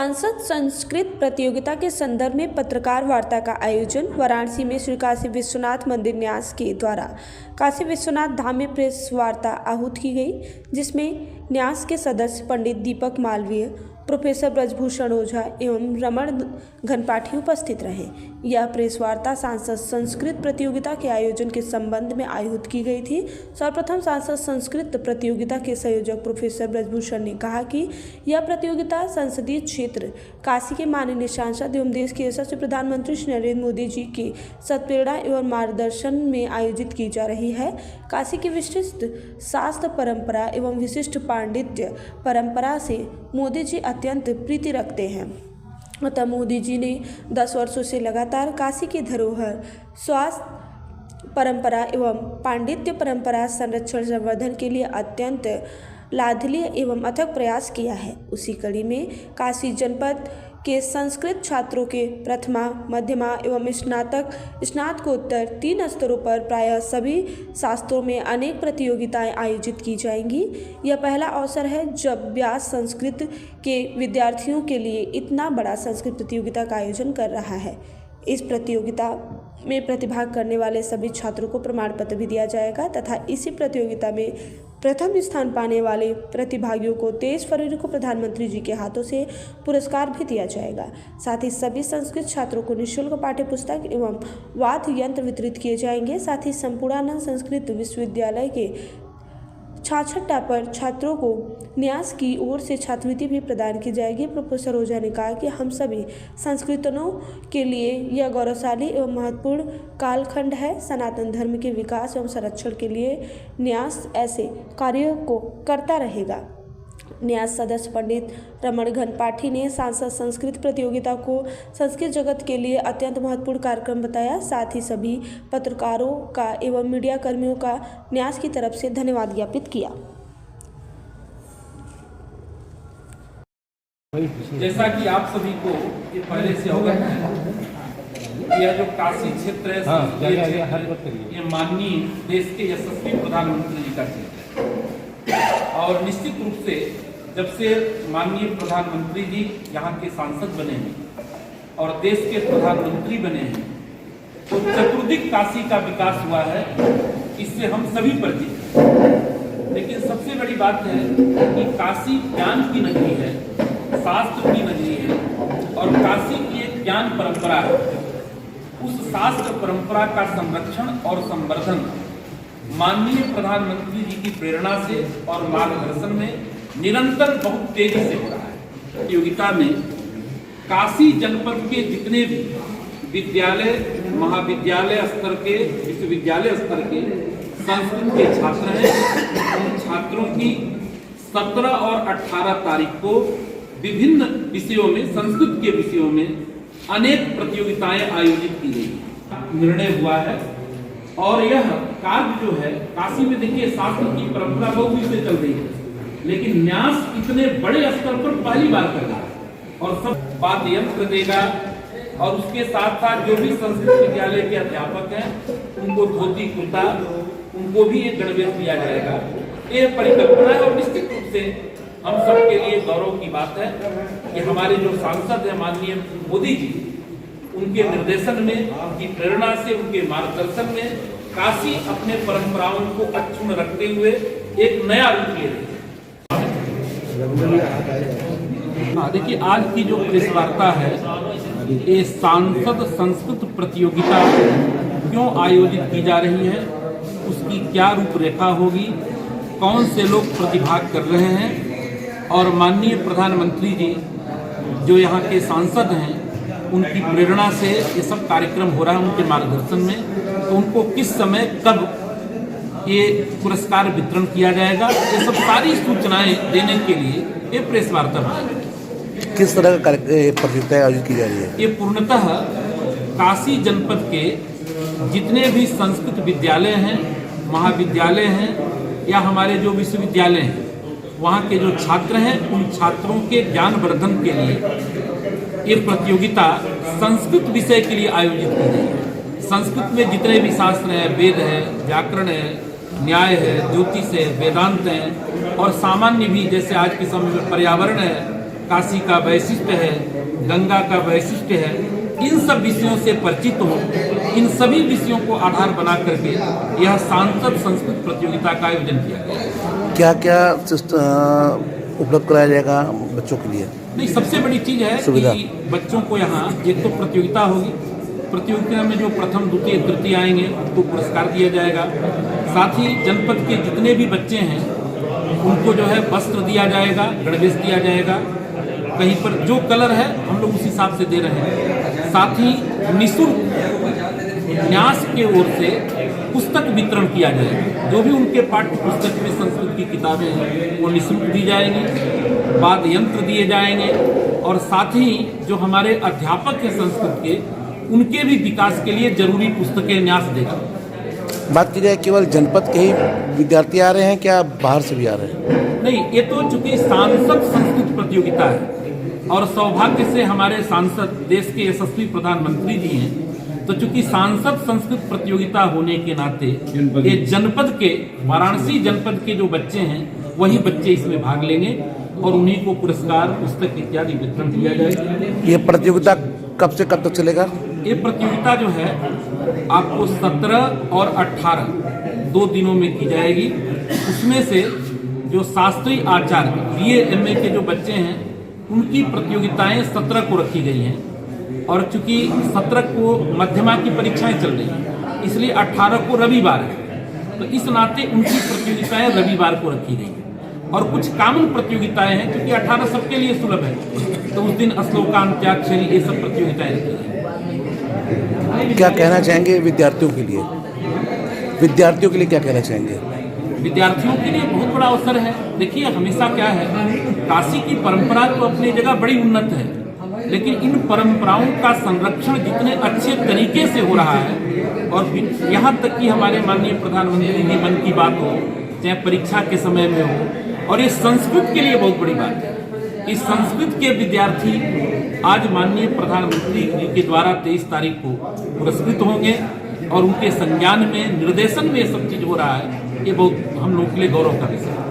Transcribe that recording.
सांसद संस्कृत प्रतियोगिता के संदर्भ में पत्रकार वार्ता का आयोजन वाराणसी में श्री काशी विश्वनाथ मंदिर न्यास के द्वारा काशी विश्वनाथ धाम में प्रेस वार्ता आहूत की गई, जिसमें न्यास के सदस्य पंडित दीपक मालवीय, प्रोफेसर ब्रजभूषण ओझा एवं रमण घनपाठी उपस्थित रहे। यह प्रेस वार्ता सांसद संस्कृत प्रतियोगिता के आयोजन के संबंध में आयोजित की गई थी। सर्वप्रथम सांसद संस्कृत प्रतियोगिता के संयोजक प्रोफेसर ब्रजभूषण ने कहा कि यह प्रतियोगिता संसदीय क्षेत्र काशी के माननीय सांसद एवं देश के यशस्वी प्रधानमंत्री श्री नरेंद्र मोदी जी की सत्प्रेरणा एवं मार्गदर्शन में आयोजित की जा रही है। काशी की विशिष्ट शास्त्र परंपरा एवं विशिष्ट पांडित्य परंपरा से मोदी जी अत्यंत प्रीति रखते हैं। अतः मोदी जी ने 10 वर्षों से लगातार काशी की धरोहर, स्वास्थ्य परंपरा एवं पांडित्य परंपरा संरक्षण संवर्धन के लिए अत्यंत लाडली एवं अथक प्रयास किया है। उसी कड़ी में काशी जनपद के संस्कृत छात्रों के प्रथमा, मध्यमा एवं स्नातकोत्तर 3 स्तरों पर प्रायः सभी शास्त्रों में अनेक प्रतियोगिताएं आयोजित की जाएंगी। यह पहला अवसर है जब व्यास संस्कृत के विद्यार्थियों के लिए इतना बड़ा संस्कृत प्रतियोगिता का आयोजन कर रहा है। इस प्रतियोगिता में प्रतिभाग करने वाले सभी छात्रों को प्रमाण पत्र भी दिया जाएगा तथा इसी प्रतियोगिता में प्रथम स्थान पाने वाले प्रतिभागियों को 23 फरवरी को प्रधानमंत्री जी के हाथों से पुरस्कार भी दिया जाएगा। साथ ही सभी संस्कृत छात्रों को निःशुल्क पाठ्य पुस्तक एवं वाद्य यंत्र वितरित किए जाएंगे। साथ ही संपूर्णानंद संस्कृत विश्वविद्यालय के 66 टॉपर छात्रों को न्यास की ओर से छात्रवृत्ति भी प्रदान की जाएगी। प्रोफेसर ओझा ने कहा कि हम सभी संस्कृतनों के लिए यह गौरवशाली एवं महत्वपूर्ण कालखंड है। सनातन धर्म के विकास एवं संरक्षण के लिए न्यास ऐसे कार्यों को करता रहेगा। न्यास सदस्य पंडित रमण घनपाठी ने सांसद संस्कृत प्रतियोगिता को संस्कृत जगत के लिए अत्यंत महत्वपूर्ण कार्यक्रम बताया। साथ ही सभी पत्रकारों का एवं मीडिया कर्मियों का न्यास की तरफ से धन्यवाद ज्ञापित किया। जैसा कि आप सभी को ये पहले से अवगत है, यह जो काशी क्षेत्र है ये माननीय देश के यशस्वी प्रधानमंत्री जी का क्षेत्र है और निश्चित रूप से जब से माननीय प्रधानमंत्री जी यहाँ के सांसद बने हैं और देश के प्रधानमंत्री बने हैं तो चतुर्दिक काशी का विकास हुआ है, इससे हम सभी परिचित हैं। लेकिन सबसे बड़ी बात है कि काशी ज्ञान की नगरी है, शास्त्र की नगरी है और काशी की एक ज्ञान परंपरा है। उस शास्त्र परंपरा का संरक्षण और संवर्धन माननीय प्रधानमंत्री जी की प्रेरणा से और मार्गदर्शन में निरंतर बहुत तेजी से हो रहा है। प्रतियोगिता में काशी जनपद के जितने भी विद्यालय, महाविद्यालय स्तर के, विश्वविद्यालय स्तर के संस्कृत के छात्र हैं, उन छात्रों की 17 और 18 तारीख को विभिन्न विषयों में, संस्कृत के विषयों में अनेक प्रतियोगिताएं आयोजित की गई। निर्णय हुआ है और यह कार्य जो है काशी में देखिए शास्त्र की परंपरा बहुत दिन से चल रही है, लेकिन न्यास इतने बड़े स्तर पर पहली बार कर रहा है और सब वाद्य यंत्र देगा और उसके साथ साथ जो भी संस्कृत विद्यालय के अध्यापक हैं उनको धोती कुर्ता, उनको भी एक गणवेश दिया जाएगा। ये परिकल्पना है और निश्चित रूप से हम सबके लिए गौरव की बात है कि हमारे जो सांसद हैं माननीय मोदी जी, उनके निर्देशन में, उनकी प्रेरणा से, उनके मार्गदर्शन में काशी अपने परंपराओं को अक्षुण्ण रखते हुए एक नया रूप ले रही है। देखिए आज की जो प्रेस वार्ता है ये सांसद संस्कृत प्रतियोगिता क्यों आयोजित की जा रही है, उसकी क्या रूपरेखा होगी, कौन से लोग प्रतिभाग कर रहे हैं और माननीय प्रधानमंत्री जी जो यहाँ के सांसद हैं उनकी प्रेरणा से ये सब कार्यक्रम हो रहा है उनके मार्गदर्शन में, तो उनको किस समय कब ये पुरस्कार वितरण किया जाएगा, ये सब सारी सूचनाएं देने के लिए ये प्रेस वार्ता है। किस तरह का प्रतियोगिता आयोजित की जा रही है? ये पूर्णतः काशी जनपद के जितने भी संस्कृत विद्यालय हैं, महाविद्यालय हैं या हमारे जो विश्वविद्यालय हैं, वहाँ के जो छात्र हैं उन छात्रों के ज्ञान वर्धन के लिए ये प्रतियोगिता संस्कृत विषय के लिए आयोजित की गई है। संस्कृत में जितने भी शास्त्र हैं, वेद है, व्याकरण है, न्याय है, ज्योतिष है, वेदांत है और सामान्य भी जैसे आज के समय में पर्यावरण है, काशी का वैशिष्ट्य है, गंगा का वैशिष्ट्य है, इन सब विषयों से परिचित हों। इन सभी विषयों को आधार बना करके यह सांसद संस्कृत प्रतियोगिता का आयोजन किया गया। क्या क्या उपलब्ध कराया जाएगा बच्चों के लिए? नहीं, सबसे बड़ी चीज़ है सुविधा। कि बच्चों को यहाँ एक तो प्रतियोगिता होगी, प्रतियोगिता में जो प्रथम द्वितीय तृतीय आएंगे उनको पुरस्कार दिया जाएगा। साथ ही जनपद के जितने भी बच्चे हैं उनको जो है वस्त्र दिया जाएगा, गणवेश दिया जाएगा। कहीं पर जो कलर है हम लोग उस हिसाब से दे रहे हैं। साथ ही निःशुल्क न्यास के ओर से पुस्तक वितरण किया जाएगा। जो भी उनके पाठ्य पुस्तक में संस्कृत की किताबें हैं वो निःशुल्क दी जाएंगी, वाद्य यंत्र दिए जाएंगे और साथ ही जो हमारे अध्यापक हैं संस्कृत के, उनके भी विकास के लिए जरूरी पुस्तकें न्यास देगा। बात की जाए केवल जनपद के ही विद्यार्थी आ रहे हैं, क्या बाहर से भी आ रहे हैं? नहीं, ये तो चूंकि सांसद संस्कृत प्रतियोगिता है और सौभाग्य से हमारे सांसद देश के यशस्वी प्रधानमंत्री जी हैं, तो चूंकि सांसद संस्कृत प्रतियोगिता होने के नाते ये जनपद के, वाराणसी जनपद के जो बच्चे हैं वही बच्चे इसमें भाग लेंगे और उन्हीं को पुरस्कार, पुस्तक इत्यादि वितरण किया जाएगा। ये प्रतियोगिता कब से कब तक चलेगा? ये प्रतियोगिता जो है आपको 17 और 18 2 दिनों में की जाएगी। उसमें से जो शास्त्रीय आचार्य BA MA के जो बच्चे हैं उनकी प्रतियोगिताएं 17 को रखी गई हैं और चूंकि 17 को मध्यमा की परीक्षाएं चल रही हैं इसलिए 18 को रविवार है, तो इस नाते उनकी प्रतियोगिताएं रविवार को रखी गई हैं। और कुछ कामन प्रतियोगिताएं हैं क्योंकि 18 सबके लिए सुलभ है, तो उस दिन श्लोकांत्याक्षरी ये सब प्रतियोगिताएं रखी गई। क्या कहना चाहेंगे विद्यार्थियों के लिए? विद्यार्थियों के लिए क्या कहना चाहेंगे? विद्यार्थियों के लिए बहुत बड़ा अवसर है। देखिए, हमेशा क्या है, काशी की परंपरा तो अपनी जगह बड़ी उन्नत है, लेकिन इन परंपराओं का संरक्षण जितने अच्छे तरीके से हो रहा है और यहाँ तक कि हमारे माननीय प्रधानमंत्री जी मन की बात हो, चाहे परीक्षा के समय में हो, और ये संस्कृत के लिए बहुत बड़ी बात है। इस संस्कृत के विद्यार्थी आज माननीय प्रधानमंत्री जी के द्वारा 23 तारीख को पुरस्कृत होंगे और उनके संज्ञान में, निर्देशन में ये सब चीज हो रहा है। ये बहुत हम लोगों के लिए गौरव का विषय है।